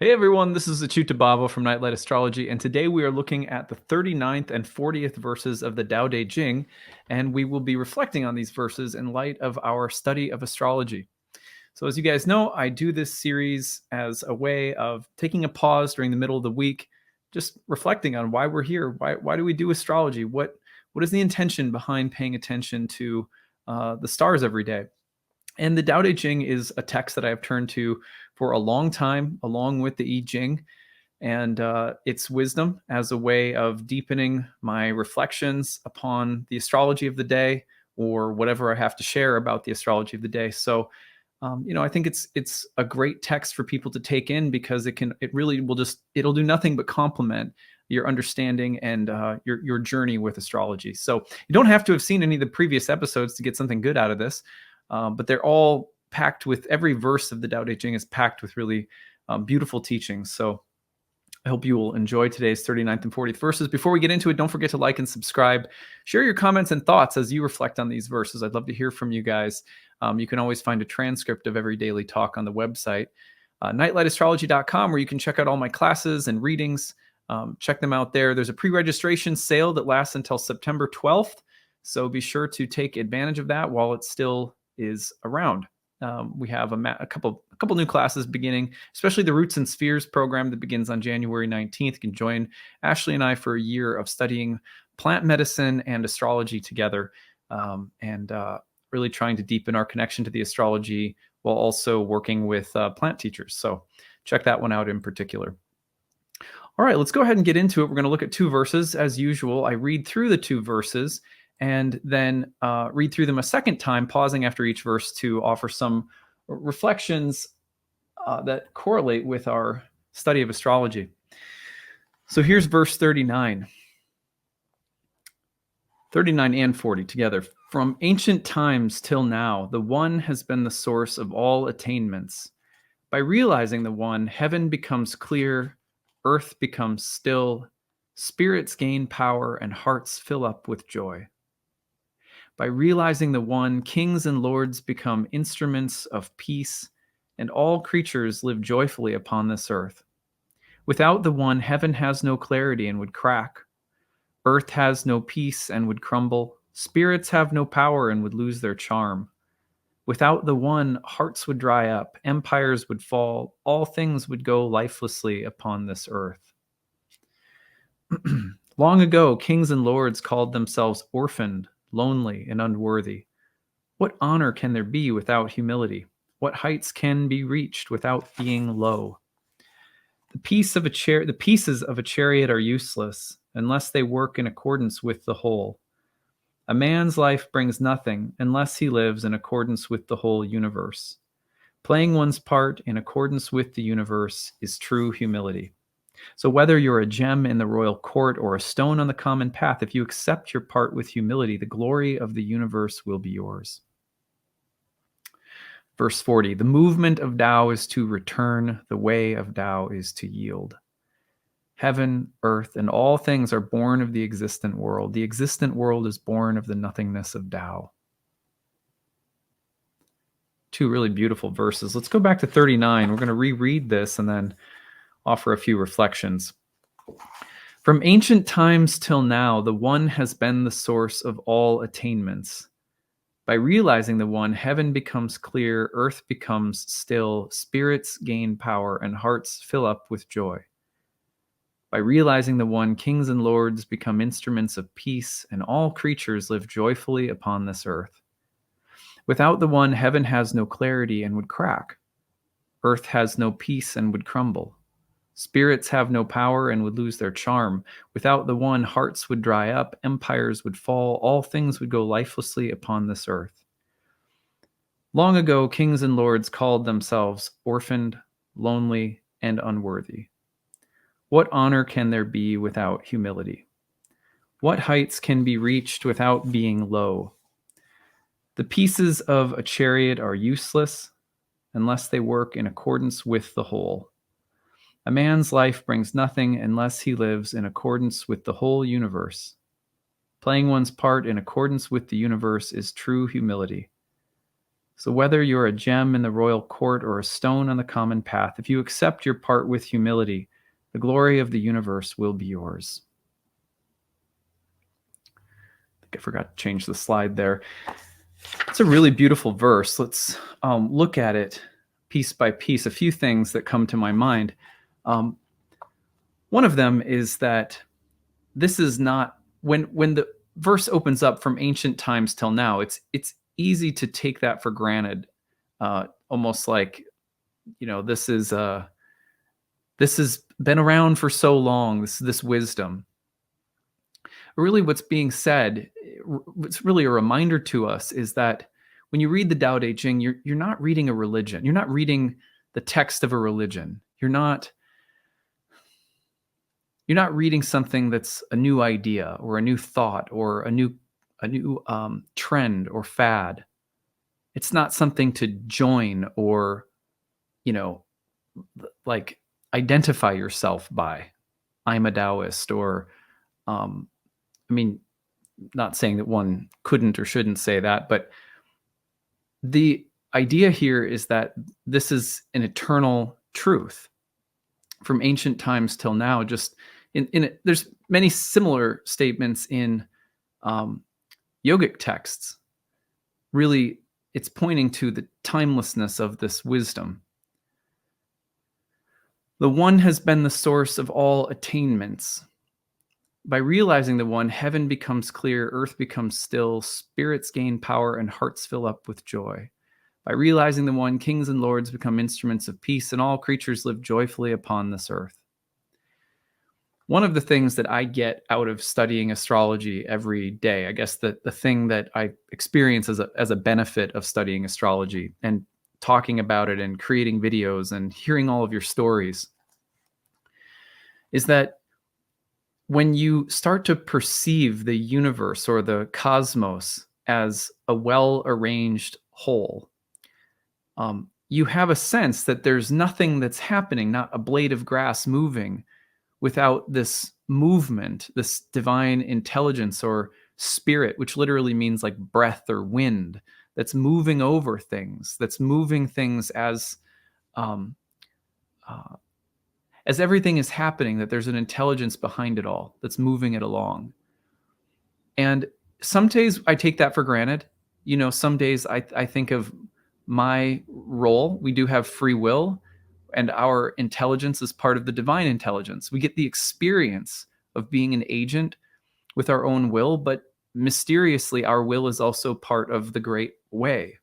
Hey everyone, this is acyuta-bhava from Nightlight Astrology, and today we are looking at the 39th and 40th verses of the Tao Te Ching, and we will be reflecting on these verses in light of our study of astrology. So as you guys know, I do this series as a way of taking a pause during the middle of the week, just reflecting on why we're here. Why do we do astrology? What is the intention behind paying attention to the stars every day? And the Tao Te Ching is a text that I have turned to for a long time, along with the I Ching, and its wisdom as a way of deepening my reflections upon the astrology of the day or whatever I have to share about the astrology of the day. So, I think it's a great text for people to take in because it'll do nothing but complement your understanding and your journey with astrology. So you don't have to have seen any of the previous episodes to get something good out of this. But they're all packed with, every verse of the Tao Te Ching is packed with really beautiful teachings. So I hope you will enjoy today's 39th and 40th verses. Before we get into it, don't forget to like and subscribe. Share your comments and thoughts as you reflect on these verses. I'd love to hear from you guys. You can always find a transcript of every daily talk on the website, nightlightastrology.com, where you can check out all my classes and readings. Check them out there. There's a pre-registration sale that lasts until September 12th. So be sure to take advantage of that while it still is around. We have a couple new classes beginning, especially the Roots and Spheres program that begins on January 19th. You can join Ashley and I for a year of studying plant medicine and astrology together, and really trying to deepen our connection to the astrology while also working with plant teachers. So check that one out in particular. All right, let's go ahead and get into it. We're going to look at two verses. As usual, I read through the two verses and then read through them a second time, pausing after each verse to offer some reflections that correlate with our study of astrology. So here's verse 39. 39 and 40 together. From ancient times till now, the One has been the source of all attainments. By realizing the One, heaven becomes clear, earth becomes still, spirits gain power, and hearts fill up with joy. By realizing the One, kings and lords become instruments of peace, and all creatures live joyfully upon this earth. Without the One, heaven has no clarity and would crack. Earth has no peace and would crumble. Spirits have no power and would lose their charm. Without the One, hearts would dry up, empires would fall, all things would go lifelessly upon this earth. Long ago, kings and lords called themselves orphaned, lonely, and unworthy. What honor can there be without humility? What heights can be reached without being low? The pieces of a chariot are useless unless they work in accordance with the whole. A man's life brings nothing unless he lives in accordance with the whole universe. Playing one's part in accordance with the universe is true humility. So whether you're a gem in the royal court or a stone on the common path, if you accept your part with humility, the glory of the universe will be yours. Verse 40, the movement of Tao is to return, the way of Tao is to yield. Heaven, earth, and all things are born of the existent world. The existent world is born of the nothingness of Tao. Two really beautiful verses. Let's go back to 39. We're going to reread this and then offer a few reflections. From ancient times till now, the One has been the source of all attainments. By realizing the One, heaven becomes clear, earth becomes still, spirits gain power, and hearts fill up with joy. By realizing the One, kings and lords become instruments of peace, and all creatures live joyfully upon this earth. Without the One, heaven has no clarity and would crack. Earth has no peace and would crumble. Spirits have no power and would lose their charm. Without the One, hearts would dry up, empires would fall, all things would go lifelessly upon this earth. Long ago, kings and lords called themselves orphaned, lonely, and unworthy. What honor can there be without humility? What heights can be reached without being low? The pieces of a chariot are useless unless they work in accordance with the whole. A man's life brings nothing unless he lives in accordance with the whole universe. Playing one's part in accordance with the universe is true humility. So whether you're a gem in the royal court or a stone on the common path, if you accept your part with humility, the glory of the universe will be yours. I think I forgot to change the slide there. It's a really beautiful verse. Let's look at it piece by piece. A few things that come to my mind. One of them is that this is not, when the verse opens up from ancient times till now, it's easy to take that for granted, almost like, this has been around for so long, this wisdom. Really, what's being said, what's really a reminder to us, is that when you read the Tao Te Ching, you're not reading a religion. You're not reading the text of a religion. You're not reading something that's a new idea or a new thought or a new trend or fad. It's not something to join or, like identify yourself by. I'm a Taoist, or, not saying that one couldn't or shouldn't say that, but the idea here is that this is an eternal truth from ancient times till now. Just there's many similar statements in yogic texts. Really, it's pointing to the timelessness of this wisdom. The one has been the source of all attainments. By realizing the one, heaven becomes clear, earth becomes still, spirits gain power, and hearts fill up with joy. By realizing the one, kings and lords become instruments of peace, and all creatures live joyfully upon this earth. One of the things that I get out of studying astrology every day, I guess the thing that I experience as a benefit of studying astrology and talking about it and creating videos and hearing all of your stories, is that when you start to perceive the universe or the cosmos as a well-arranged whole, you have a sense that there's nothing that's happening, not a blade of grass moving, without this movement, this divine intelligence or spirit, which literally means like breath or wind, that's moving over things, that's moving things as everything is happening, that there's an intelligence behind it all that's moving it along. And some days I take that for granted. Some days I think of my role. We do have free will, and our intelligence is part of the divine intelligence. We get the experience of being an agent with our own will, but mysteriously, our will is also part of the great way.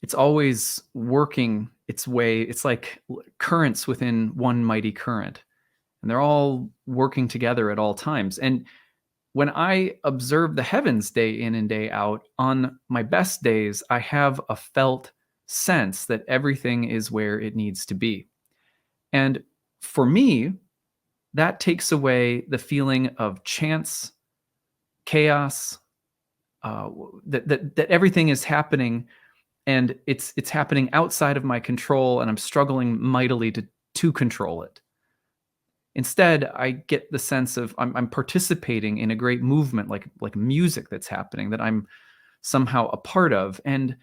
It's always working its way. It's like currents within one mighty current, and they're all working together at all times. And when I observe the heavens day in and day out, on my best days, I have a felt sense that everything is where it needs to be. And for me, that takes away the feeling of chance, chaos, that everything is happening and it's happening outside of my control, and I'm struggling mightily to control it. Instead, I get the sense of I'm participating in a great movement, like music that's happening, that I'm somehow a part of, and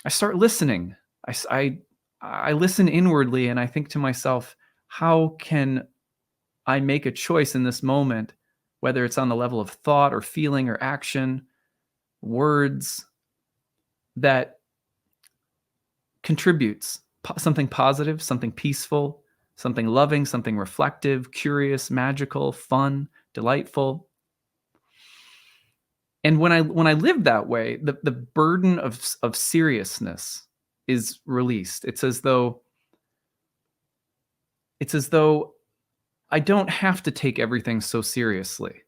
I start listening. I listen inwardly, and I think to myself, how can I make a choice in this moment, whether it's on the level of thought or feeling or action, words, that contributes something positive, something peaceful, something loving, something reflective, curious, magical, fun, delightful. And when I live that way, the burden of seriousness is released. It's as though I don't have to take everything so seriously.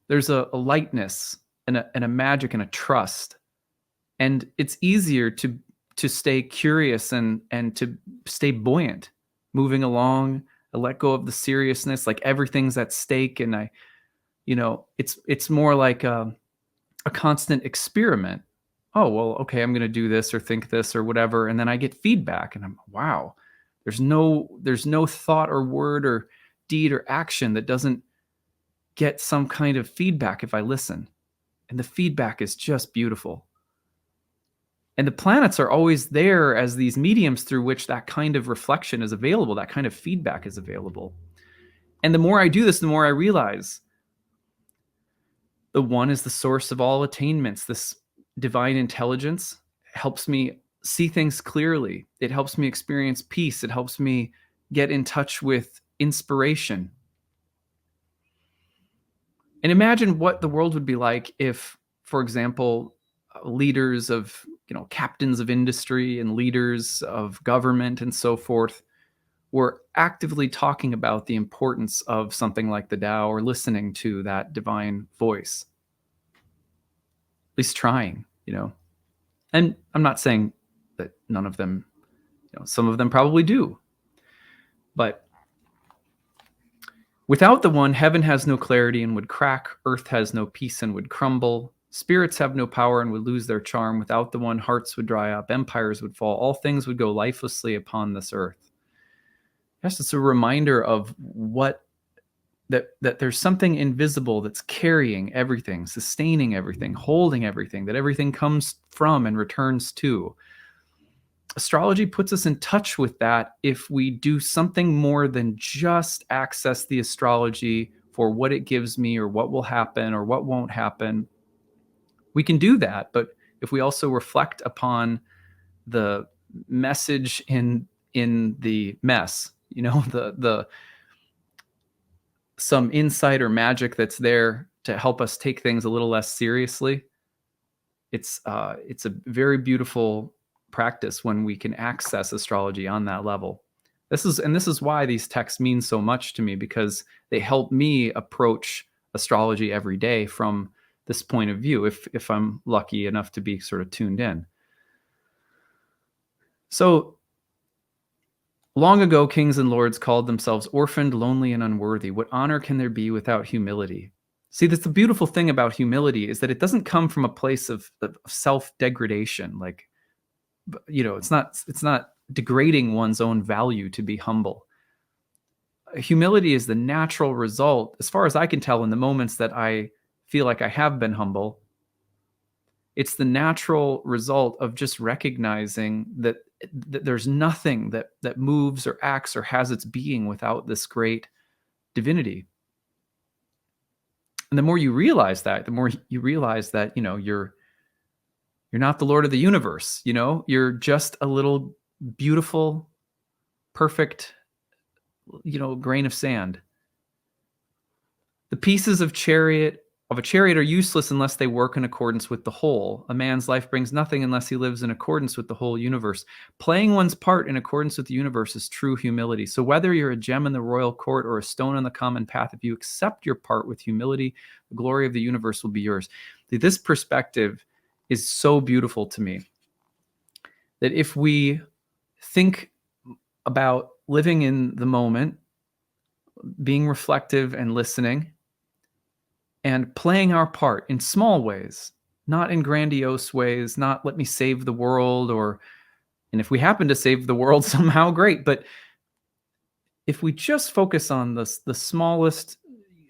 There's a lightness and a magic and a trust. And it's easier to stay curious and to stay buoyant, moving along. I let go of the seriousness, like everything's at stake, and it's more like a constant experiment. Oh, well, okay, I'm going to do this or think this or whatever, and then I get feedback, and I'm, wow, there's no thought or word or deed or action that doesn't get some kind of feedback if I listen. And the feedback is just beautiful. And the planets are always there as these mediums through which that kind of reflection is available, that kind of feedback is available. And the more I do this, the more I realize the one is the source of all attainments. This divine intelligence helps me see things clearly. It helps me experience peace. It helps me get in touch with inspiration. And imagine what the world would be like if, for example, leaders of, captains of industry and leaders of government and so forth were actively talking about the importance of something like the Tao or listening to that divine voice. At least trying, And I'm not saying that none of them, some of them probably do. But without the one, heaven has no clarity and would crack, earth has no peace and would crumble, spirits have no power and would lose their charm. Without the one, hearts would dry up, empires would fall, all things would go lifelessly upon this earth. Yes, it's a reminder of that there's something invisible that's carrying everything, sustaining everything, holding everything, that everything comes from and returns to. Astrology puts us in touch with that if we do something more than just access the astrology for what it gives me or what will happen or what won't happen. We can do that, but if we also reflect upon the message in the mess, the some insight or magic that's there to help us take things a little less seriously, it's a very beautiful practice when we can access astrology on that level. This is why these texts mean so much to me, because they help me approach astrology every day from this point of view, if I'm lucky enough to be sort of tuned in. So long ago, kings and lords called themselves orphaned, lonely, and unworthy. What honor can there be without humility? See, that's the beautiful thing about humility, is that it doesn't come from a place of self-degradation. Like, it's not degrading one's own value to be humble. Humility is the natural result, as far as I can tell, in the moments that I feel like I have been humble. It's the natural result of just recognizing that there's nothing that moves or acts or has its being without this great divinity. And the more you realize that, you're not the Lord of the universe. You're just a little beautiful, perfect, grain of sand. The pieces of a chariot are useless unless they work in accordance with the whole. A man's life brings nothing unless he lives in accordance with the whole universe. Playing one's part in accordance with the universe is true humility. So whether you're a gem in the royal court or a stone on the common path, if you accept your part with humility, the glory of the universe will be yours. This perspective is so beautiful to me, that if we think about living in the moment, being reflective and listening, and playing our part in small ways, not in grandiose ways, not let me save the world, and if we happen to save the world somehow, great. But if we just focus on the smallest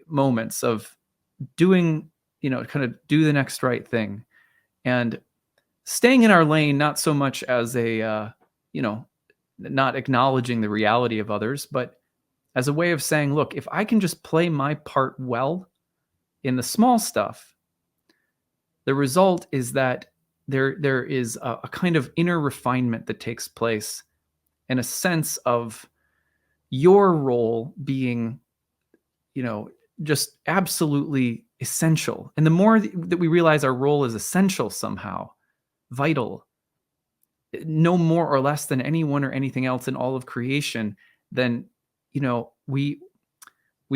moments of doing, kind of do the next right thing, and staying in our lane, not so much as a, not acknowledging the reality of others, but as a way of saying, look, if I can just play my part well in the small stuff, the result is that there is a kind of inner refinement that takes place, and a sense of your role being, just absolutely essential. And the more that we realize our role is essential somehow, vital, no more or less than anyone or anything else in all of creation, then, we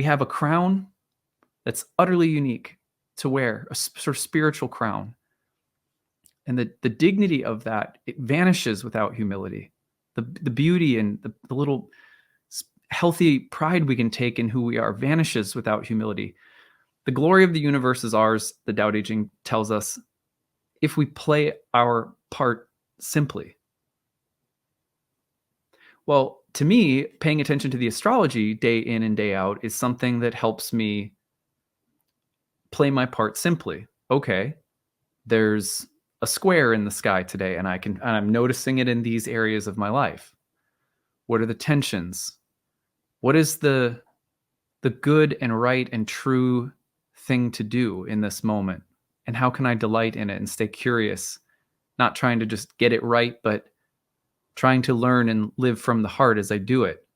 have a crown that's utterly unique to wear, a sort of spiritual crown. And the dignity of that, it vanishes without humility. The beauty and the little healthy pride we can take in who we are vanishes without humility. The glory of the universe is ours, the Tao Te Ching tells us, if we play our part simply. Well, to me, paying attention to the astrology day in and day out is something that helps me play my part simply. Okay, there's a square in the sky today, and I'm noticing it in these areas of my life. What are the tensions? What is the good and right and true thing to do in this moment? And how can I delight in it and stay curious, not trying to just get it right, but trying to learn and live from the heart as I do it.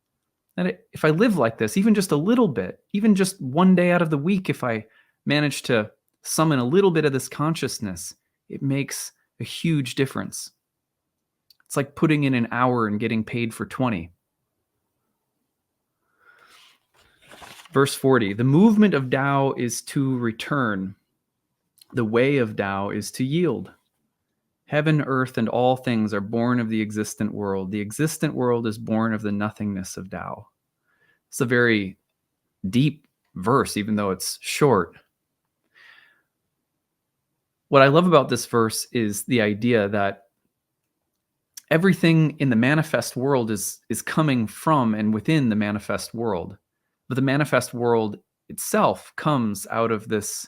And if I live like this, even just a little bit, even just one day out of the week, if I manage to summon a little bit of this consciousness, it makes a huge difference. It's like putting in an hour and getting paid for 20. Verse 40, the movement of Tao is to return. The way of Tao is to yield. Heaven, earth, and all things are born of the existent world. The existent world is born of the nothingness of Tao. It's a very deep verse, even though it's short. What I love about this verse is the idea that everything in the manifest world is coming from and within the manifest world. But the manifest world itself comes out of this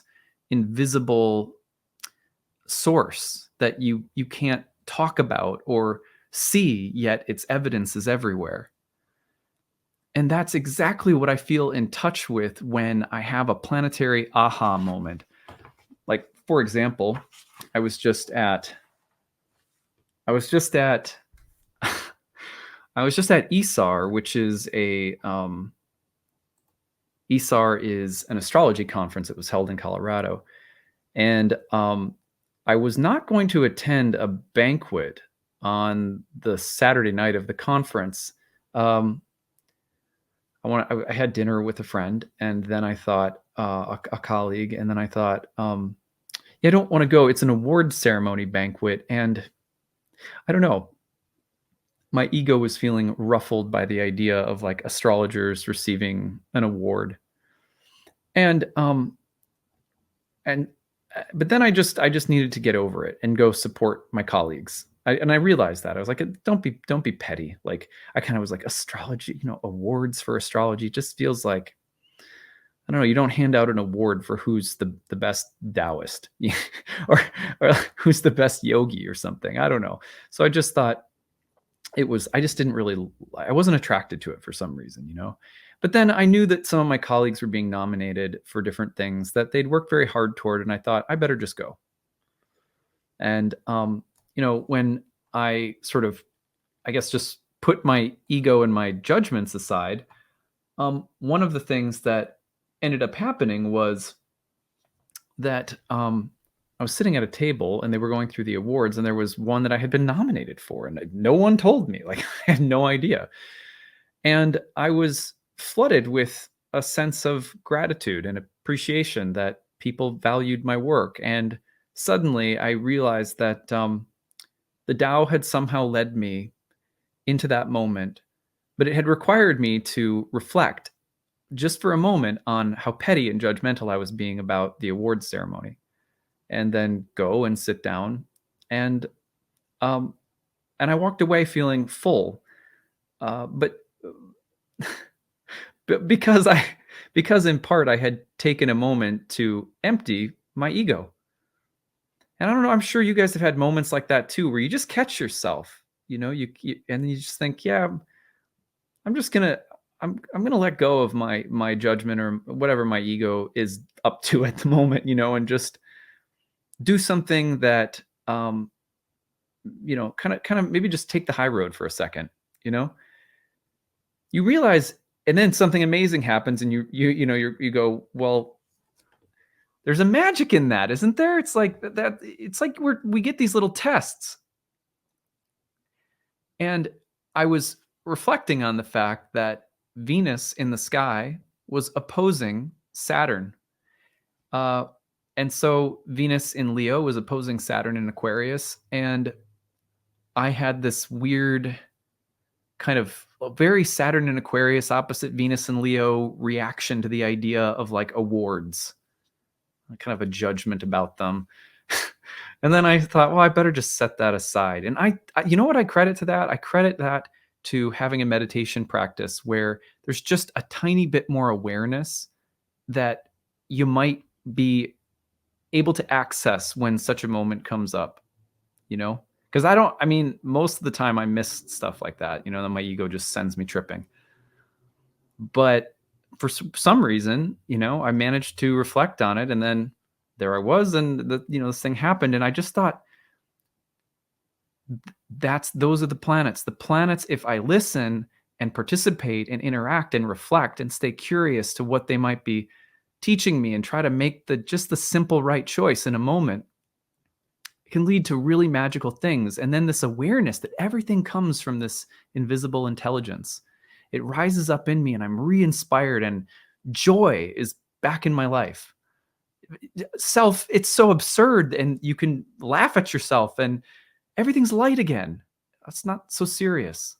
invisible source that you can't talk about or see, yet its evidence is everywhere. And that's exactly what I feel in touch with when I have a planetary aha moment. Like, for example, I was just at ESAR, which is ESAR is an astrology conference that was held in Colorado. And I was not going to attend a banquet on the Saturday night of the conference. I had dinner with a friend, and then I thought, a colleague, and then I thought, I don't want to go. It's an award ceremony banquet, and I don't know. My ego was feeling ruffled by the idea of like astrologers receiving an award, but then I just needed to get over it and go support my colleagues. I realized that. I was like, don't be petty. Like, I kind of was like, astrology, awards for astrology just feels like, I don't know, you don't hand out an award for who's the best Taoist or who's the best yogi or something. I don't know. So I just thought I wasn't attracted to it for some reason, But then I knew that some of my colleagues were being nominated for different things that they'd worked very hard toward, and I thought I better just go. And when I sort of, I guess, just put my ego and my judgments aside, one of the things that ended up happening was that I was sitting at a table and they were going through the awards, and there was one that I had been nominated for, and no one told me. Like, I had no idea. And I was flooded with a sense of gratitude and appreciation that people valued my work. And suddenly I realized that the Tao had somehow led me into that moment, but it had required me to reflect just for a moment on how petty and judgmental I was being about the awards ceremony, and then go and sit down. And I walked away feeling full, but because in part I had taken a moment to empty my ego. And I don't know, I'm sure you guys have had moments like that too, where you just catch yourself, and you just think, yeah, I'm gonna let go of my judgment or whatever my ego is up to at the moment, and just do something that kind of maybe just take the high road for a second. You realize, and then something amazing happens, and you go, well, there's a magic in that, isn't there? It's like that. It's like we get these little tests. And I was reflecting on the fact that Venus in the sky was opposing Saturn. And so Venus in Leo was opposing Saturn in Aquarius. And I had this weird kind of very Saturn in Aquarius opposite Venus in Leo reaction to the idea of like awards, kind of a judgment about them. And then I thought, well, I better just set that aside. And I you know what I credit to that? I credit that to having a meditation practice where there's just a tiny bit more awareness that you might be able to access when such a moment comes up, because most of the time I miss stuff like that, then my ego just sends me tripping. But for some reason, I managed to reflect on it, and then there I was, and this thing happened, and I just thought, those are the planets. The planets, if I listen and participate and interact and reflect and stay curious to what they might be teaching me and try to make just the simple right choice in a moment, it can lead to really magical things. And then this awareness that everything comes from this invisible intelligence, it rises up in me, and I'm re-inspired, and joy is back in my life. It's so absurd, and you can laugh at yourself, and everything's light again. That's not so serious.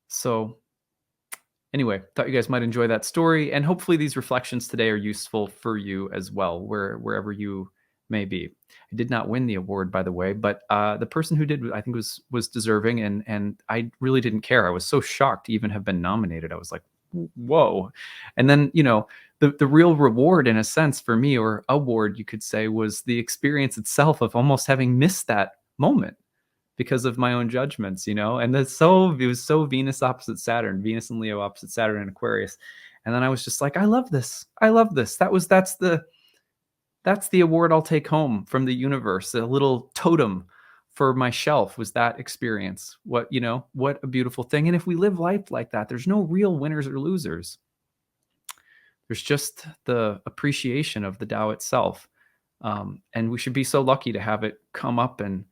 So anyway, thought you guys might enjoy that story, and hopefully these reflections today are useful for you as well, wherever you may be. I did not win the award, by the way, but the person who did, I think, was deserving, and I really didn't care. I was so shocked to even have been nominated. I was like, whoa. And then, the real reward, in a sense, for me, or award, you could say, was the experience itself of almost having missed that moment because of my own judgments, and it was so Venus opposite Saturn, Venus and Leo opposite Saturn and Aquarius. And then I was just like, I love this. That's the award I'll take home from the universe. A little totem for my shelf was that experience. What a beautiful thing. And if we live life like that, there's no real winners or losers. There's just the appreciation of the Tao itself. And we should be so lucky to have it come up and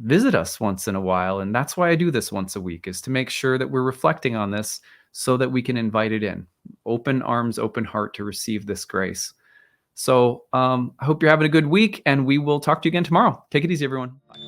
visit us once in a while. And that's why I do this once a week, is to make sure that we're reflecting on this so that we can invite it in. Open arms, open heart to receive this grace. So I hope you're having a good week, and we will talk to you again tomorrow. Take it easy, everyone. Bye.